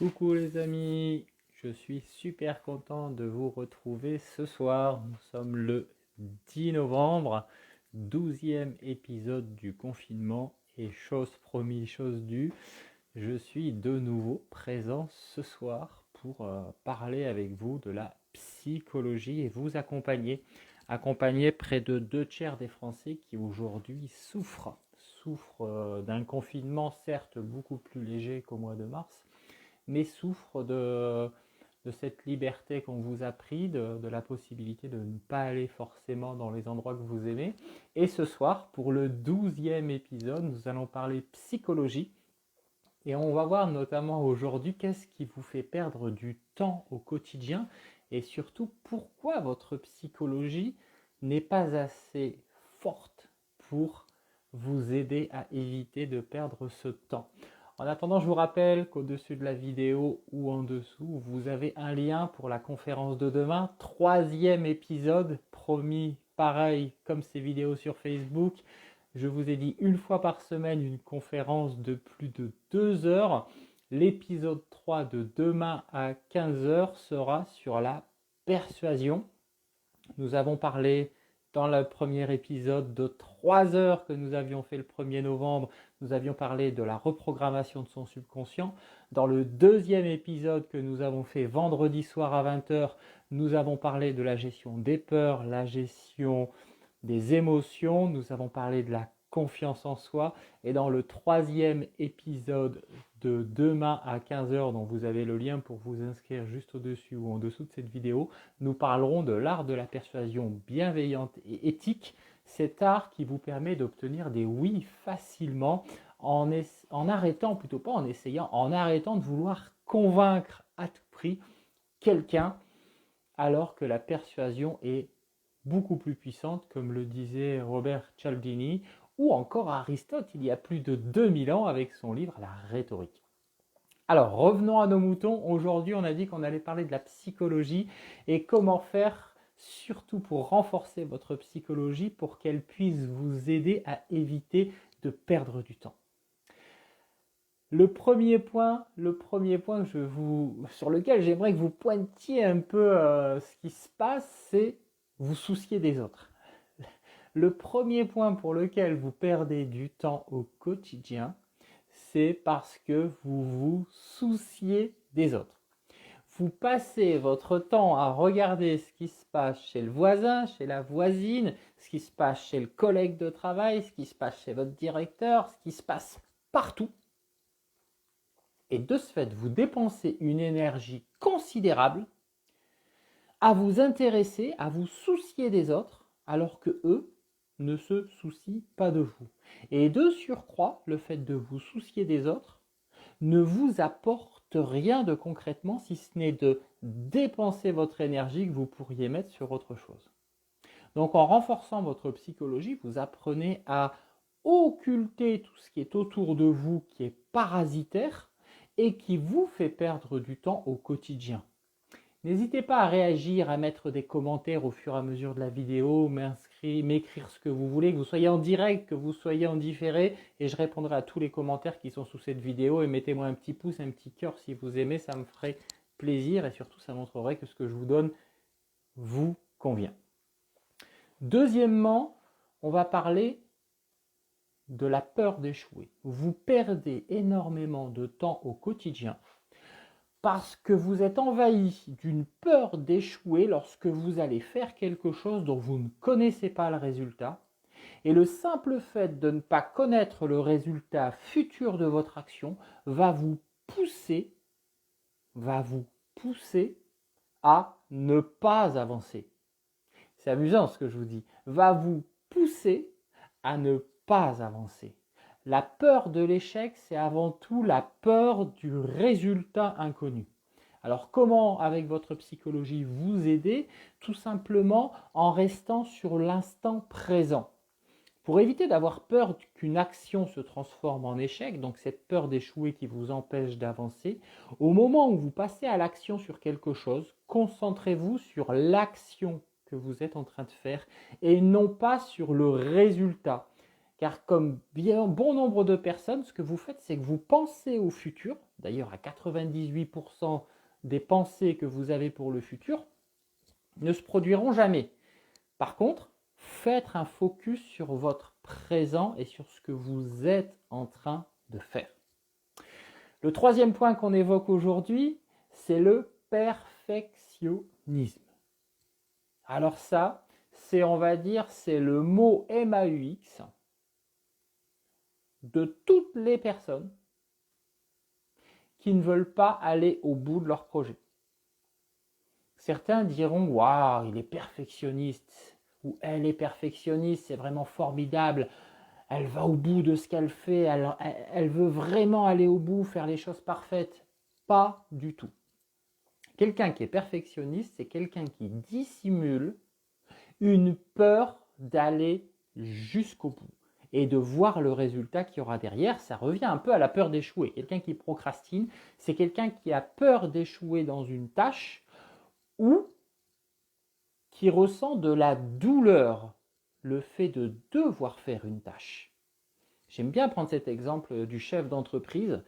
Coucou les amis, je suis super content de vous retrouver ce soir. Nous sommes le 10 novembre, 12e épisode du confinement et chose promis, chose due, je suis de nouveau présent ce soir pour parler avec vous de la psychologie et vous accompagner près de 2 tiers des Français qui aujourd'hui souffrent d'un confinement certes beaucoup plus léger qu'au mois de mars, mais souffrent de cette liberté qu'on vous a pris, de la possibilité de ne pas aller forcément dans les endroits que vous aimez. Et ce soir, pour le 12e épisode, nous allons parler psychologie. Et on va voir notamment aujourd'hui qu'est-ce qui vous fait perdre du temps au quotidien et surtout pourquoi votre psychologie n'est pas assez forte pour vous aider à éviter de perdre ce temps. En attendant, je vous rappelle qu'au-dessus de la vidéo ou en dessous, vous avez un lien pour la conférence de demain, 3e épisode, promis pareil comme ces vidéos sur Facebook. Je vous ai dit une fois par semaine une conférence de plus de 2 heures. L'épisode 3 de demain à 15 heures sera sur la persuasion. Nous avons parlé dans le premier épisode de 3 heures que nous avions fait le 1er novembre. Nous avions parlé de la reprogrammation de son subconscient. Dans le deuxième épisode que nous avons fait vendredi soir à 20 heures, nous avons parlé de la gestion des peurs, la gestion des émotions, nous avons parlé de la confiance en soi, et dans le 3e épisode de demain à 15 heures, dont vous avez le lien pour vous inscrire juste au-dessus ou en dessous de cette vidéo, nous parlerons de l'art de la persuasion bienveillante et éthique, cet art qui vous permet d'obtenir des oui facilement en arrêtant, plutôt pas en essayant, en arrêtant de vouloir convaincre à tout prix quelqu'un, alors que la persuasion est beaucoup plus puissante, comme le disait Robert Cialdini, ou encore Aristote il y a plus de 2000 ans avec son livre La rhétorique. Alors revenons à nos moutons. Aujourd'hui on a dit qu'on allait parler de la psychologie et comment faire surtout pour renforcer votre psychologie pour qu'elle puisse vous aider à éviter de perdre du temps. Le premier point sur lequel j'aimerais que vous pointiez un peu ce qui se passe, c'est vous soucier des autres. Le premier point pour lequel vous perdez du temps au quotidien, c'est parce que vous vous souciez des autres. Vous passez votre temps à regarder ce qui se passe chez le voisin, chez la voisine, ce qui se passe chez le collègue de travail, ce qui se passe chez votre directeur, ce qui se passe partout. Et de ce fait, vous dépensez une énergie considérable à vous intéresser, à vous soucier des autres, alors que eux ne se soucient pas de vous. Et de surcroît, le fait de vous soucier des autres ne vous apporte rien de concrètement, si ce n'est de dépenser votre énergie que vous pourriez mettre sur autre chose. Donc en renforçant votre psychologie, vous apprenez à occulter tout ce qui est autour de vous, qui est parasitaire, et qui vous fait perdre du temps au quotidien. N'hésitez pas à réagir, à mettre des commentaires au fur et à mesure de la vidéo, m'écrire ce que vous voulez, que vous soyez en direct, que vous soyez en différé, et je répondrai à tous les commentaires qui sont sous cette vidéo, et mettez-moi un petit pouce, un petit cœur si vous aimez, ça me ferait plaisir, et surtout ça montrerait que ce que je vous donne vous convient. Deuxièmement, on va parler de la peur d'échouer. Vous perdez énormément de temps au quotidien parce que vous êtes envahi d'une peur d'échouer lorsque vous allez faire quelque chose dont vous ne connaissez pas le résultat. Et le simple fait de ne pas connaître le résultat futur de votre action va vous pousser à ne pas avancer. C'est amusant ce que je vous dis. Va vous pousser à ne pas avancer. La peur de l'échec, c'est avant tout la peur du résultat inconnu. Alors comment, avec votre psychologie, vous aider? Tout simplement en restant sur l'instant présent. Pour éviter d'avoir peur qu'une action se transforme en échec, donc cette peur d'échouer qui vous empêche d'avancer, au moment où vous passez à l'action sur quelque chose, concentrez-vous sur l'action que vous êtes en train de faire et non pas sur le résultat. car comme bien bon nombre de personnes, ce que vous faites, c'est que vous pensez au futur. D'ailleurs, à 98% des pensées que vous avez pour le futur ne se produiront jamais. Par contre, faites un focus sur votre présent et sur ce que vous êtes en train de faire. Le troisième point qu'on évoque aujourd'hui, c'est le perfectionnisme. Alors ça, c'est, on va dire, c'est le mot MAUX de toutes les personnes qui ne veulent pas aller au bout de leur projet. Certains diront « Waouh, il est perfectionniste » ou « Elle est perfectionniste, c'est vraiment formidable, elle va au bout de ce qu'elle fait, elle veut vraiment aller au bout, faire les choses parfaites. » Pas du tout. Quelqu'un qui est perfectionniste, c'est quelqu'un qui dissimule une peur d'aller jusqu'au bout et de voir le résultat qu'il y aura derrière. Ça revient un peu à la peur d'échouer. Quelqu'un qui procrastine, c'est quelqu'un qui a peur d'échouer dans une tâche ou qui ressent de la douleur, le fait de devoir faire une tâche. J'aime bien prendre cet exemple du chef d'entreprise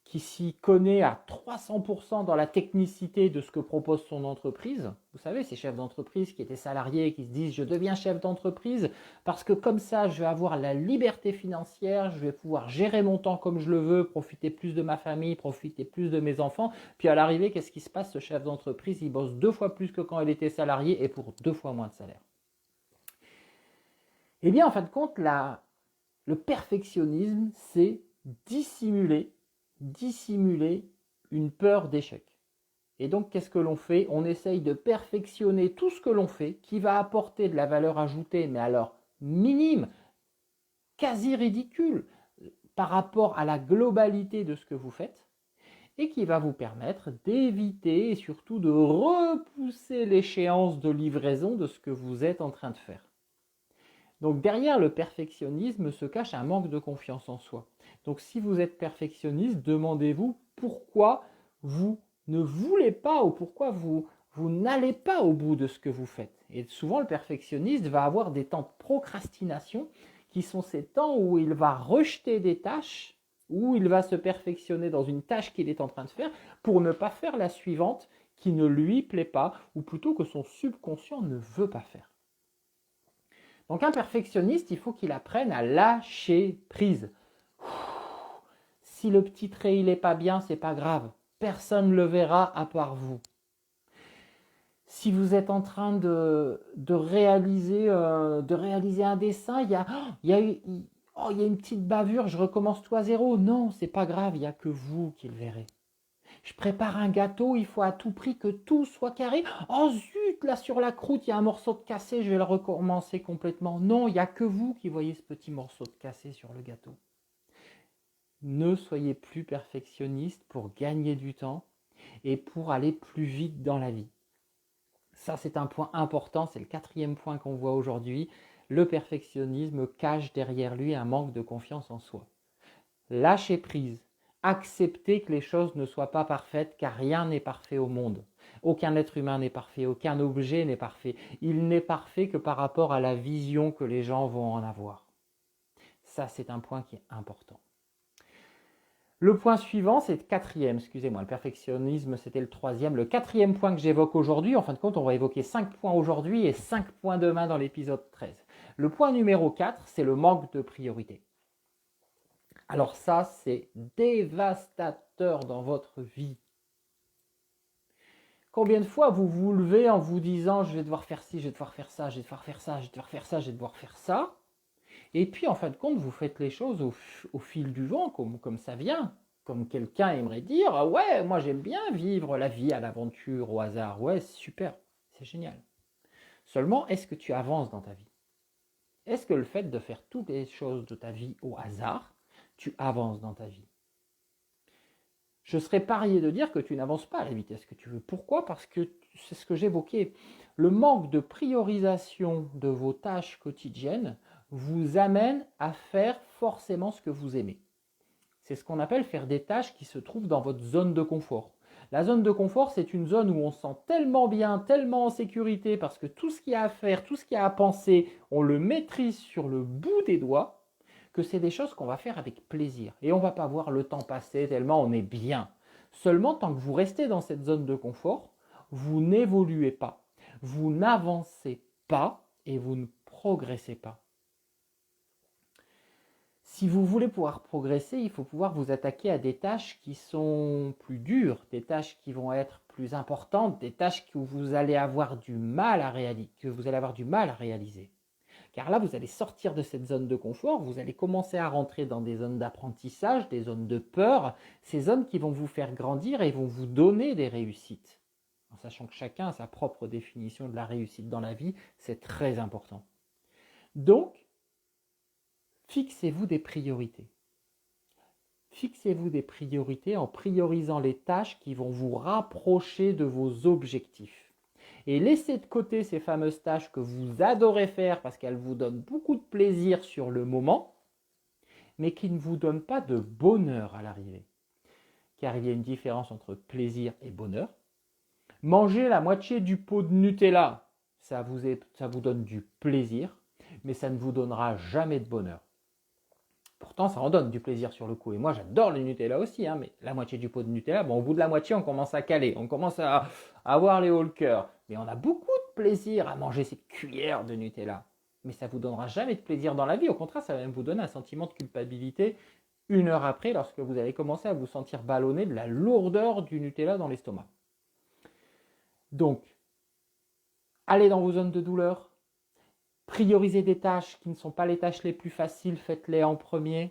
qui s'y connaît à 300% dans la technicité de ce que propose son entreprise. Vous savez, ces chefs d'entreprise qui étaient salariés, qui se disent « je deviens chef d'entreprise parce que comme ça, je vais avoir la liberté financière, je vais pouvoir gérer mon temps comme je le veux, profiter plus de ma famille, profiter plus de mes enfants. » Puis à l'arrivée, qu'est-ce qui se passe? Ce chef d'entreprise, il bosse 2 fois plus que quand il était salarié et pour 2 fois moins de salaire. Eh bien, en fin de compte, le perfectionnisme, c'est dissimuler une peur d'échec. Et donc, qu'est-ce que l'on fait? On essaye de perfectionner tout ce que l'on fait qui va apporter de la valeur ajoutée, mais alors minime, quasi ridicule par rapport à la globalité de ce que vous faites et qui va vous permettre d'éviter et surtout de repousser l'échéance de livraison de ce que vous êtes en train de faire. Donc derrière le perfectionnisme se cache un manque de confiance en soi. Donc si vous êtes perfectionniste, demandez-vous pourquoi vous ne voulez pas ou pourquoi vous n'allez pas au bout de ce que vous faites. Et souvent le perfectionniste va avoir des temps de procrastination qui sont ces temps où il va rejeter des tâches, où il va se perfectionner dans une tâche qu'il est en train de faire pour ne pas faire la suivante qui ne lui plaît pas ou plutôt que son subconscient ne veut pas faire. Donc un perfectionniste, il faut qu'il apprenne à lâcher prise. Si le petit trait il n'est pas bien, c'est pas grave. Personne ne le verra à part vous. Si vous êtes en train de réaliser un dessin, il y a une petite bavure, je recommence tout à zéro. Non, c'est pas grave, il n'y a que vous qui le verrez. Je prépare un gâteau, il faut à tout prix que tout soit carré. Oh zut, là sur la croûte, il y a un morceau de cassé, je vais le recommencer complètement. Non, il n'y a que vous qui voyez ce petit morceau de cassé sur le gâteau. Ne soyez plus perfectionniste pour gagner du temps et pour aller plus vite dans la vie. Ça, c'est un point important, c'est le 4e point qu'on voit aujourd'hui. Le perfectionnisme cache derrière lui un manque de confiance en soi. Lâchez prise. Accepter que les choses ne soient pas parfaites, car rien n'est parfait au monde. Aucun être humain n'est parfait, aucun objet n'est parfait. Il n'est parfait que par rapport à la vision que les gens vont en avoir. Ça, c'est un point qui est important. Le point suivant, c'est le 4e, excusez-moi, le perfectionnisme, c'était le 3e. Le 4e point que j'évoque aujourd'hui, en fin de compte, on va évoquer 5 points aujourd'hui et 5 points demain dans l'épisode 13. Le point numéro 4, c'est le manque de priorité. Alors ça, c'est dévastateur dans votre vie. Combien de fois vous vous levez en vous disant « je vais devoir faire ci, je vais devoir faire ça, je vais devoir faire ça, je vais devoir faire ça, je vais devoir faire ça » et puis en fin de compte, vous faites les choses au fil du vent, comme ça vient. Comme quelqu'un aimerait dire « ouais, moi j'aime bien vivre la vie à l'aventure, au hasard. Ouais, c'est super, c'est génial. » Seulement, est-ce que tu avances dans ta vie? Est-ce que le fait de faire toutes les choses de ta vie au hasard, tu avances dans ta vie? Je serais parié de dire que tu n'avances pas à la vitesse que tu veux. Pourquoi? Parce que c'est ce que j'évoquais. Le manque de priorisation de vos tâches quotidiennes vous amène à faire forcément ce que vous aimez. C'est ce qu'on appelle faire des tâches qui se trouvent dans votre zone de confort. La zone de confort, c'est une zone où on se sent tellement bien, tellement en sécurité, parce que tout ce qu'il y a à faire, tout ce qu'il y a à penser, on le maîtrise sur le bout des doigts, que c'est des choses qu'on va faire avec plaisir. Et on ne va pas voir le temps passer tellement on est bien. Seulement, tant que vous restez dans cette zone de confort, vous n'évoluez pas, vous n'avancez pas et vous ne progressez pas. Si vous voulez pouvoir progresser, il faut pouvoir vous attaquer à des tâches qui sont plus dures, des tâches qui vont être plus importantes, des tâches que vous allez avoir du mal à réaliser, Car là, vous allez sortir de cette zone de confort, vous allez commencer à rentrer dans des zones d'apprentissage, des zones de peur, ces zones qui vont vous faire grandir et vont vous donner des réussites. En sachant que chacun a sa propre définition de la réussite dans la vie, c'est très important. Donc, fixez-vous des priorités. Fixez-vous des priorités en priorisant les tâches qui vont vous rapprocher de vos objectifs. Et laissez de côté ces fameuses tâches que vous adorez faire parce qu'elles vous donnent beaucoup de plaisir sur le moment, mais qui ne vous donnent pas de bonheur à l'arrivée. Car il y a une différence entre plaisir et bonheur. Manger la moitié du pot de Nutella, ça vous donne du plaisir, mais ça ne vous donnera jamais de bonheur. Pourtant, ça en donne du plaisir sur le coup. Et moi, j'adore le Nutella aussi, mais la moitié du pot de Nutella, au bout de la moitié, on commence à caler, on commence à avoir les hauts le cœur. Mais on a beaucoup de plaisir à manger cette cuillère de Nutella. Mais ça ne vous donnera jamais de plaisir dans la vie. Au contraire, ça va même vous donner un sentiment de culpabilité une heure après, lorsque vous allez commencer à vous sentir ballonné de la lourdeur du Nutella dans l'estomac. Donc, allez dans vos zones de douleur. Priorisez des tâches qui ne sont pas les tâches les plus faciles, faites-les en première,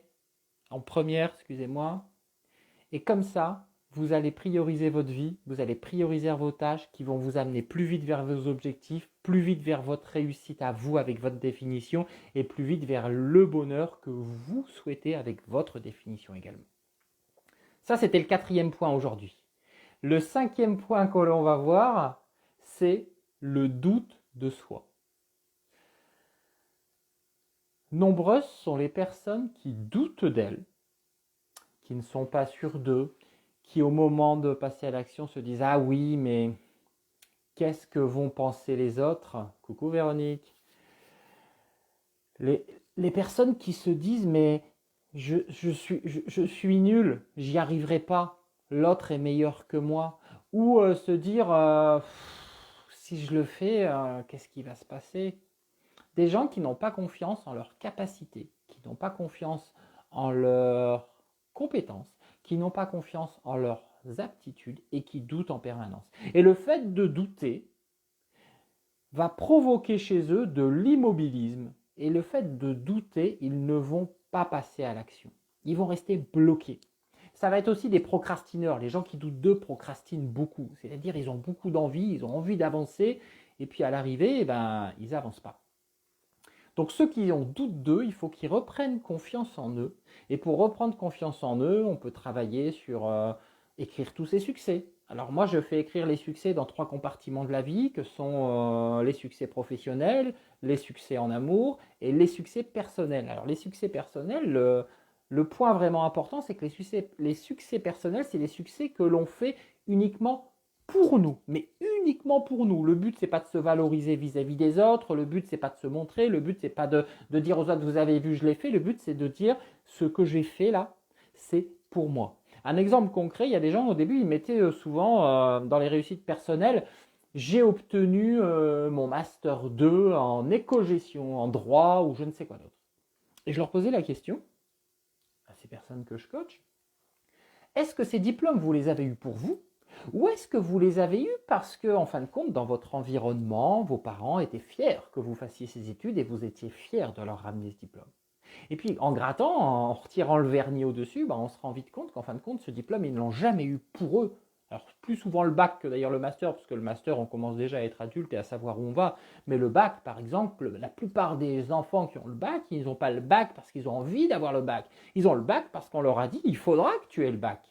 Et comme ça, vous allez prioriser votre vie, vous allez prioriser vos tâches qui vont vous amener plus vite vers vos objectifs, plus vite vers votre réussite à vous avec votre définition et plus vite vers le bonheur que vous souhaitez avec votre définition également. Ça, c'était le 4e point aujourd'hui. Le 5e point que l'on va voir, c'est le doute de soi. Nombreuses sont les personnes qui doutent d'elles, qui ne sont pas sûres d'eux, qui au moment de passer à l'action se disent « Ah oui, mais qu'est-ce que vont penser les autres ?» Coucou Véronique. Les personnes qui se disent « Mais je suis nul, j'y arriverai pas, l'autre est meilleur que moi. » Ou se dire « Si je le fais, qu'est-ce qui va se passer ?» Des gens qui n'ont pas confiance en leurs capacités, qui n'ont pas confiance en leurs compétences, qui n'ont pas confiance en leurs aptitudes et qui doutent en permanence. Et le fait de douter va provoquer chez eux de l'immobilisme. Et le fait de douter, ils ne vont pas passer à l'action. Ils vont rester bloqués. Ça va être aussi des procrastineurs. Les gens qui doutent d'eux procrastinent beaucoup. C'est-à-dire ils ont beaucoup d'envie, ils ont envie d'avancer et puis à l'arrivée, ils n'avancent pas. Donc ceux qui ont doute d'eux, il faut qu'ils reprennent confiance en eux. Et pour reprendre confiance en eux, on peut travailler sur écrire tous ses succès. Alors moi, je fais écrire les succès dans 3 compartiments de la vie, que sont les succès professionnels, les succès en amour et les succès personnels. Alors les succès personnels, le point vraiment important, c'est que les succès personnels, c'est les succès que l'on fait uniquement pour nous, mais uniquement pour nous. Le but, c'est pas de se valoriser vis-à-vis des autres, le but, c'est pas de se montrer, le but, c'est pas de dire aux autres, vous avez vu, je l'ai fait, le but, c'est de dire, ce que j'ai fait là, c'est pour moi. Un exemple concret, il y a des gens, au début, ils mettaient souvent dans les réussites personnelles, j'ai obtenu mon Master 2 en éco-gestion, en droit, ou je ne sais quoi d'autre. Et je leur posais la question, à ces personnes que je coach, est-ce que ces diplômes, vous les avez eus pour vous ? Ou est-ce que vous les avez eus parce que, en fin de compte, dans votre environnement, vos parents étaient fiers que vous fassiez ces études et vous étiez fiers de leur ramener ce diplôme. Et puis, en grattant, en retirant le vernis au-dessus, on se rend vite compte qu'en fin de compte, ce diplôme, ils ne l'ont jamais eu pour eux. Alors, plus souvent le bac que d'ailleurs le master, parce que le master, on commence déjà à être adulte et à savoir où on va. Mais le bac, par exemple, la plupart des enfants qui ont le bac, ils n'ont pas le bac parce qu'ils ont envie d'avoir le bac. Ils ont le bac parce qu'on leur a dit, il faudra que tu aies le bac.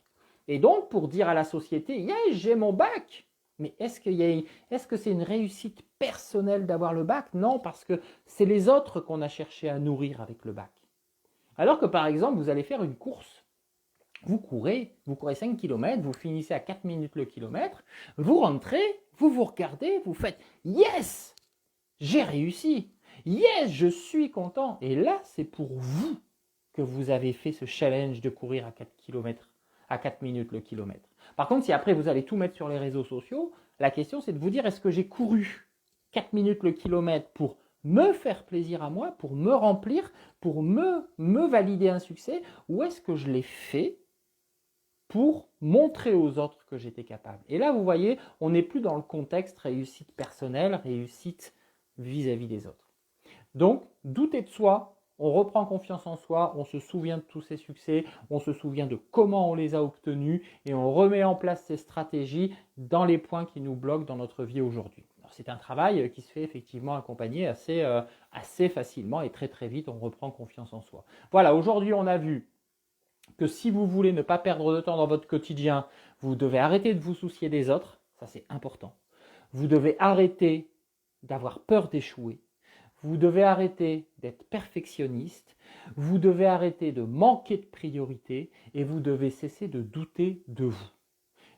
Et donc, pour dire à la société, yeah, j'ai mon bac. Mais est-ce que c'est une réussite personnelle d'avoir le bac ? Non, parce que c'est les autres qu'on a cherché à nourrir avec le bac. Alors que par exemple, vous allez faire une course. Vous courez 5 km, vous finissez à 4 minutes le kilomètre, vous rentrez, vous regardez, vous faites « Yes, j'ai réussi ! Yes, je suis content !» Et là, c'est pour vous. que vous avez fait ce challenge de courir à 4 km, à 4 minutes le kilomètre. Par contre, si après vous allez tout mettre sur les réseaux sociaux, la question c'est de vous dire est-ce que j'ai couru 4 minutes le kilomètre pour me faire plaisir à moi, pour me remplir, pour me valider un succès, ou est-ce que je l'ai fait pour montrer aux autres que j'étais capable. Et là, vous voyez, on n'est plus dans le contexte réussite personnelle, réussite vis-à-vis des autres. Donc, douter de soi, on reprend confiance en soi, on se souvient de tous ces succès, on se souvient de comment on les a obtenus et on remet en place ces stratégies dans les points qui nous bloquent dans notre vie aujourd'hui. C'est un travail qui se fait effectivement accompagner assez facilement et très très vite, on reprend confiance en soi. Voilà, aujourd'hui on a vu que si vous voulez ne pas perdre de temps dans votre quotidien, vous devez arrêter de vous soucier des autres, ça c'est important. Vous devez arrêter d'avoir peur d'échouer. Vous devez arrêter d'être perfectionniste. Vous devez arrêter de manquer de priorité et vous devez cesser de douter de vous.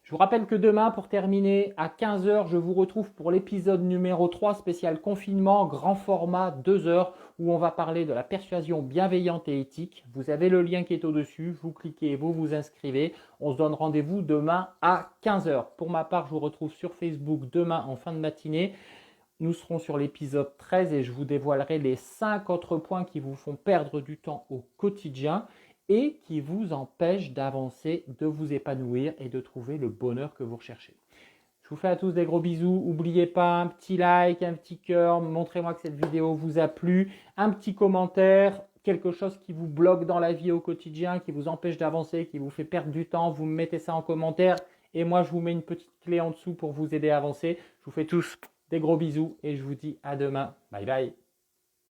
Je vous rappelle que demain, pour terminer, à 15 h, je vous retrouve pour l'épisode numéro 3 spécial confinement, grand format, 2 heures, où on va parler de la persuasion bienveillante et éthique. Vous avez le lien qui est au-dessus, vous cliquez, vous vous inscrivez. On se donne rendez-vous demain à 15 h. Pour ma part, je vous retrouve sur Facebook demain en fin de matinée. Nous serons sur l'épisode 13 et je vous dévoilerai les 5 autres points qui vous font perdre du temps au quotidien et qui vous empêchent d'avancer, de vous épanouir et de trouver le bonheur que vous recherchez. Je vous fais à tous des gros bisous. N'oubliez pas un petit like, un petit cœur. Montrez-moi que cette vidéo vous a plu. Un petit commentaire, quelque chose qui vous bloque dans la vie au quotidien, qui vous empêche d'avancer, qui vous fait perdre du temps. Vous me mettez ça en commentaire et moi je vous mets une petite clé en dessous pour vous aider à avancer. Je vous fais tous des gros bisous et je vous dis à demain. Bye bye.